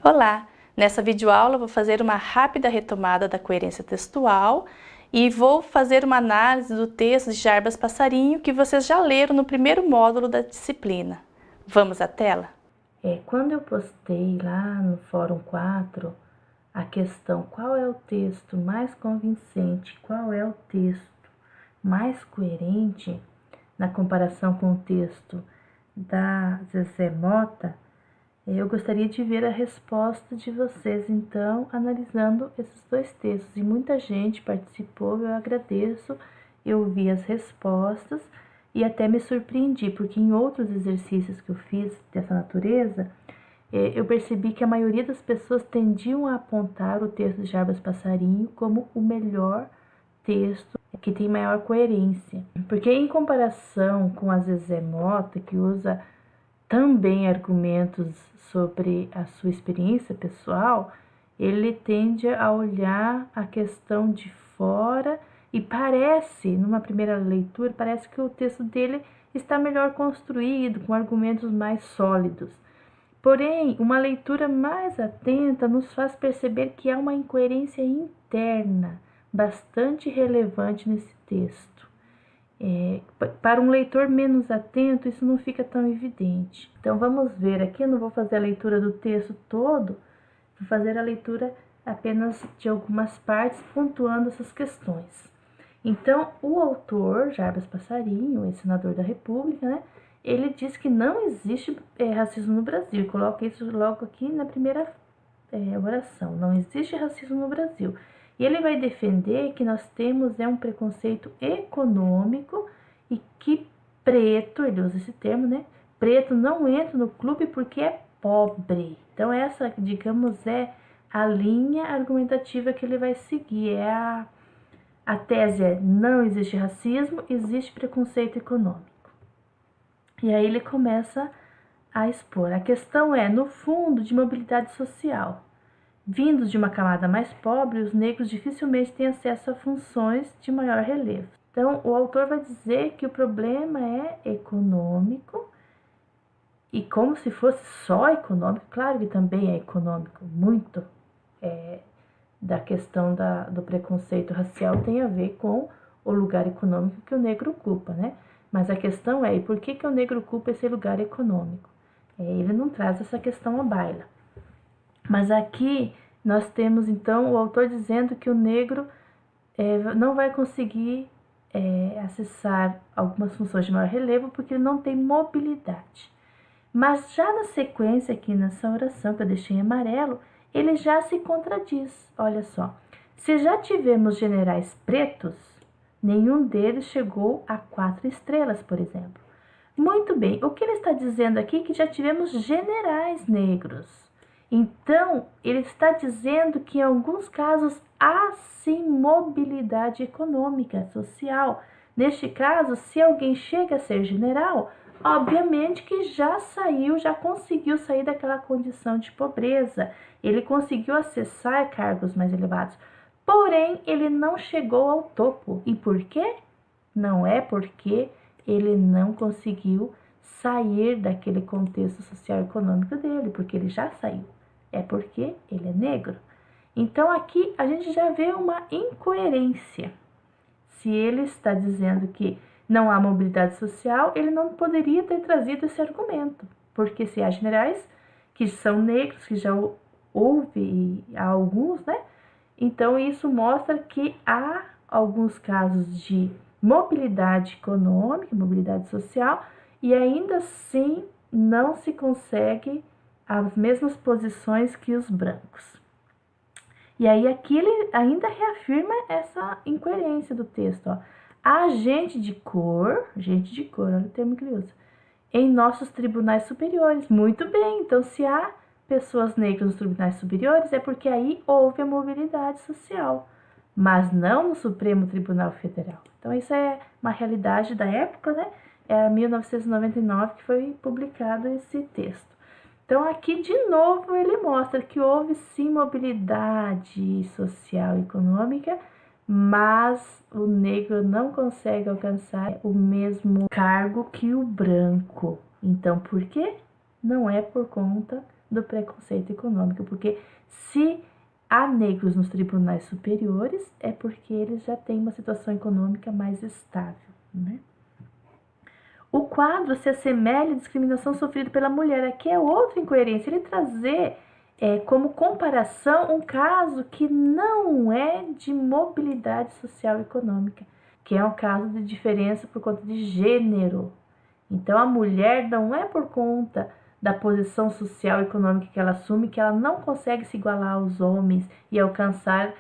Olá! Nessa videoaula eu vou fazer uma rápida retomada da coerência textual e vou fazer uma análise do texto de Jarbas Passarinho que vocês já leram no primeiro módulo da disciplina. Vamos à tela? Quando eu postei lá no Fórum 4 a questão qual é o texto mais convincente, qual é o texto mais coerente na comparação com o texto da Zezé Mota, eu gostaria de ver a resposta de vocês, então, analisando esses dois textos. E muita gente participou, eu agradeço, eu vi as respostas e até me surpreendi, porque em outros exercícios que eu fiz dessa natureza, eu percebi que a maioria das pessoas tendiam a apontar o texto de Jarbas Passarinho como o melhor texto, que tem maior coerência. Porque em comparação com a Zezé Mota, que usa também argumentos sobre a sua experiência pessoal, ele tende a olhar a questão de fora e parece, numa primeira leitura, parece que o texto dele está melhor construído, com argumentos mais sólidos. Porém, uma leitura mais atenta nos faz perceber que há uma incoerência interna bastante relevante nesse texto. Para um leitor menos atento, isso não fica tão evidente. Então, vamos ver aqui, eu não vou fazer a leitura do texto todo, vou fazer a leitura apenas de algumas partes, pontuando essas questões. Então, o autor, Jarbas Passarinho, ex-senador da República, né, ele diz que não existe racismo no Brasil, coloca isso logo aqui na primeira oração, não existe racismo no Brasil. E ele vai defender que nós temos um preconceito econômico e que preto, ele usa esse termo, né? Preto não entra no clube porque é pobre. Então essa, digamos, é a linha argumentativa que ele vai seguir. A tese é: não existe racismo, existe preconceito econômico. E aí ele começa a expor. A questão é, no fundo, de mobilidade social. Vindos de uma camada mais pobre, os negros dificilmente têm acesso a funções de maior relevo. Então, o autor vai dizer que o problema é econômico, e como se fosse só econômico, claro que também é econômico, muito da questão do preconceito racial tem a ver com o lugar econômico que o negro ocupa, né? Mas a questão é, e por que o negro ocupa esse lugar econômico? Ele não traz essa questão à baila. Mas aqui nós temos, então, o autor dizendo que o negro não vai conseguir acessar algumas funções de maior relevo porque ele não tem mobilidade. Mas já na sequência, aqui nessa oração que eu deixei em amarelo, ele já se contradiz. Olha só, se já tivemos generais pretos, nenhum deles chegou a 4 estrelas, por exemplo. Muito bem, o que ele está dizendo aqui é que já tivemos generais negros. Então, ele está dizendo que em alguns casos há sim mobilidade econômica, social. Neste caso, se alguém chega a ser general, obviamente que já conseguiu sair daquela condição de pobreza. Ele conseguiu acessar cargos mais elevados. Porém, ele não chegou ao topo. E por quê? Não é porque ele não conseguiu sair daquele contexto social e econômico dele, porque ele já saiu. É porque ele é negro. Então aqui a gente já vê uma incoerência. Se ele está dizendo que não há mobilidade social, ele não poderia ter trazido esse argumento, porque se há generais que são negros, que já houve há alguns, né? Então isso mostra que há alguns casos de mobilidade econômica, mobilidade social, e ainda assim não se consegue as mesmas posições que os brancos. E aí aqui ele ainda reafirma essa incoerência do texto. Ó. Há gente de cor, olha o termo que ele usa, em nossos tribunais superiores. Muito bem, então se há pessoas negras nos tribunais superiores é porque aí houve a mobilidade social, mas não no Supremo Tribunal Federal. Então isso é uma realidade da época, né? É 1999 que foi publicado esse texto. Então aqui de novo ele mostra que houve sim mobilidade social e econômica, mas o negro não consegue alcançar o mesmo cargo que o branco. Então por quê? Não é por conta do preconceito econômico, porque se há negros nos tribunais superiores, é porque eles já têm uma situação econômica mais estável, né? O quadro se assemelha à discriminação sofrida pela mulher. Aqui é outra incoerência. Ele trazer como comparação um caso que não é de mobilidade social e econômica, que é um caso de diferença por conta de gênero. Então, a mulher não é por conta da posição social e econômica que ela assume que ela não consegue se igualar aos homens e alcançar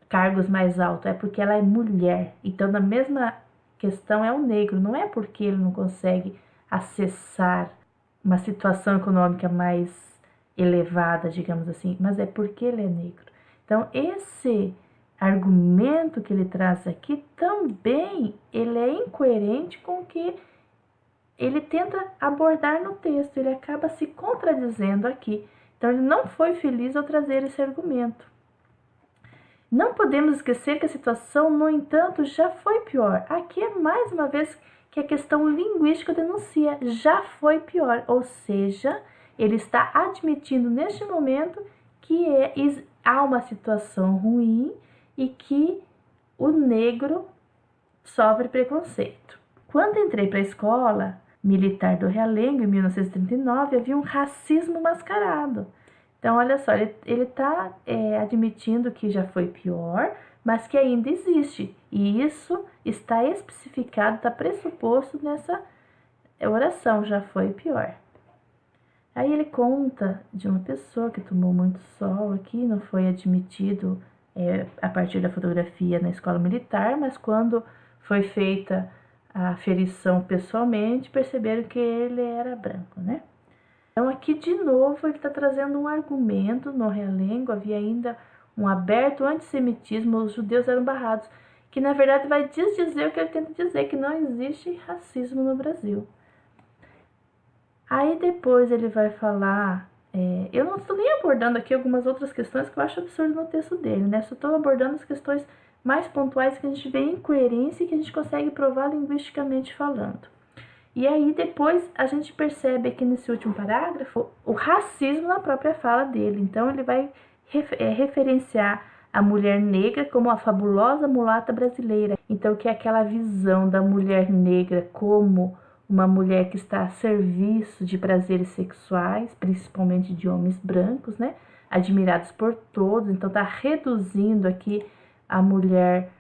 cargos mais altos. É porque ela é mulher. Então, na mesma questão é o negro. Não é porque ele não consegue acessar uma situação econômica mais elevada, digamos assim, mas é porque ele é negro. Então, esse argumento que ele traz aqui também ele é incoerente com o que ele tenta abordar no texto, ele acaba se contradizendo aqui. Então, ele não foi feliz ao trazer esse argumento. Não podemos esquecer que a situação, no entanto, já foi pior. Aqui é mais uma vez que a questão linguística denuncia, já foi pior, ou seja, ele está admitindo neste momento que há uma situação ruim e que o negro sofre preconceito. Quando entrei para a escola militar do Realengo, em 1939, havia um racismo mascarado. Então, olha só, ele está admitindo que já foi pior, mas que ainda existe. E isso está especificado, está pressuposto nessa oração, já foi pior. Aí ele conta de uma pessoa que tomou muito sol aqui, não foi admitido a partir da fotografia na escola militar, mas quando foi feita a aferição pessoalmente, perceberam que ele era branco, né? Então aqui de novo ele está trazendo um argumento. No Realengo havia ainda um aberto antissemitismo, os judeus eram barrados, que na verdade vai desdizer o que ele tenta dizer, que não existe racismo no Brasil. Aí depois ele vai falar, eu não estou nem abordando aqui algumas outras questões que eu acho absurdo no texto dele, né? Só estou abordando as questões mais pontuais que a gente vê incoerência e que a gente consegue provar linguisticamente falando. E aí depois a gente percebe aqui nesse último parágrafo o racismo na própria fala dele. Então ele vai referenciar a mulher negra como a fabulosa mulata brasileira. Então que é aquela visão da mulher negra como uma mulher que está a serviço de prazeres sexuais, principalmente de homens brancos, né? Admirados por todos. Então está reduzindo aqui a mulher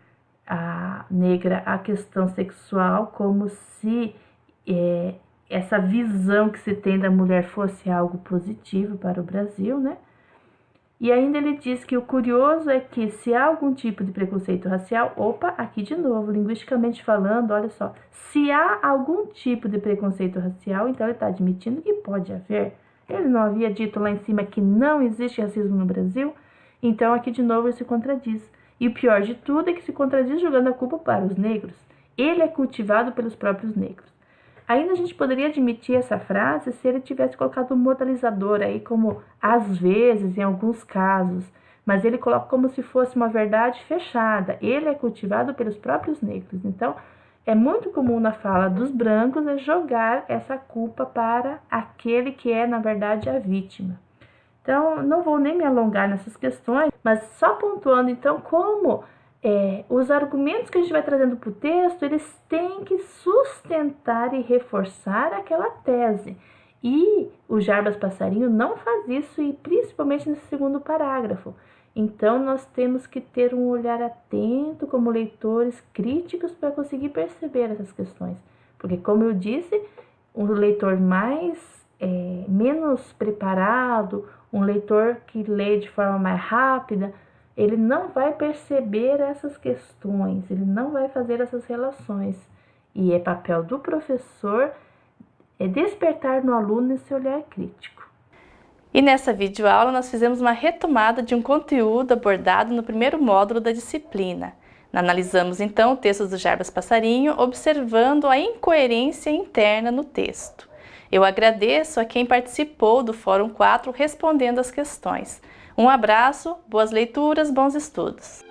negra à questão sexual, como se essa visão que se tem da mulher fosse algo positivo para o Brasil, né? E ainda ele diz que o curioso é que se há algum tipo de preconceito racial, aqui de novo, linguisticamente falando, olha só, se há algum tipo de preconceito racial, então ele está admitindo que pode haver. Ele não havia dito lá em cima que não existe racismo no Brasil, então aqui de novo ele se contradiz. E o pior de tudo é que se contradiz jogando a culpa para os negros. Ele é cultivado pelos próprios negros. Ainda a gente poderia admitir essa frase se ele tivesse colocado um modalizador aí como às vezes, em alguns casos, mas ele coloca como se fosse uma verdade fechada. Ele é cultivado pelos próprios negros. Então, é muito comum na fala dos brancos jogar essa culpa para aquele que é, na verdade, a vítima. Então, não vou nem me alongar nessas questões, mas só pontuando, então, como os argumentos que a gente vai trazendo para o texto, eles têm que sustentar e reforçar aquela tese. E o Jarbas Passarinho não faz isso, e principalmente nesse segundo parágrafo. Então, nós temos que ter um olhar atento como leitores críticos para conseguir perceber essas questões. Porque, como eu disse, um leitor menos preparado, um leitor que lê de forma mais rápida, ele não vai perceber essas questões, ele não vai fazer essas relações. E é papel do professor despertar no aluno esse olhar crítico. E nessa videoaula nós fizemos uma retomada de um conteúdo abordado no primeiro módulo da disciplina. Analisamos então o texto do Jarbas Passarinho, observando a incoerência interna no texto. Eu agradeço a quem participou do Fórum 4 respondendo as questões. Um abraço, boas leituras, bons estudos!